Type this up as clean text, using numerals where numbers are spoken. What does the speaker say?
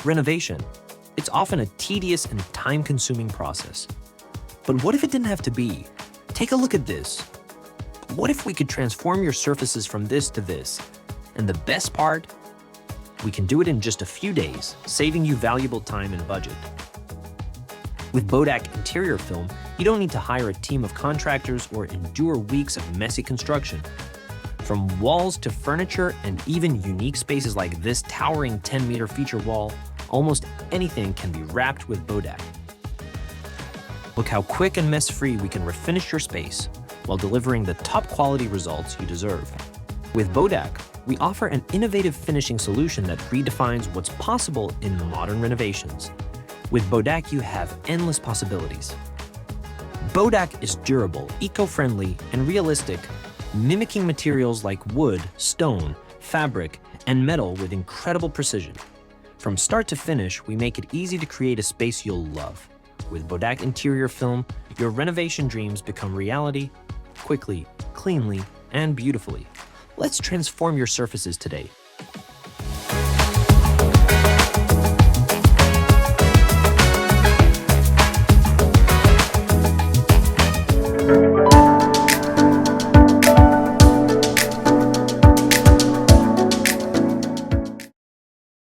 Renovation. It's often a tedious and time-consuming process. But what if it didn't have to be? Take a look at this. What if we could transform your surfaces from this to this? And the best part? We can do it in just a few days, saving you valuable time and budget. With Bodaq interior film, you don't need to hire a team of contractors or endure weeks of messy construction. From walls to furniture and even unique spaces like this towering 10-meter feature wall, almost anything can be wrapped with Bodaq. Look how quick and mess-free we can refinish your space while delivering the top quality results you deserve. With Bodaq, we offer an innovative finishing solution that redefines what's possible in modern renovations. With Bodaq, you have endless possibilities. Bodaq is durable, eco-friendly, and realistic, mimicking materials like wood, stone, fabric, and metal with incredible precision. From start to finish, we make it easy to create a space you'll love. With Bodaq interior film, your renovation dreams become reality, quickly, cleanly, and beautifully. Let's transform your surfaces today.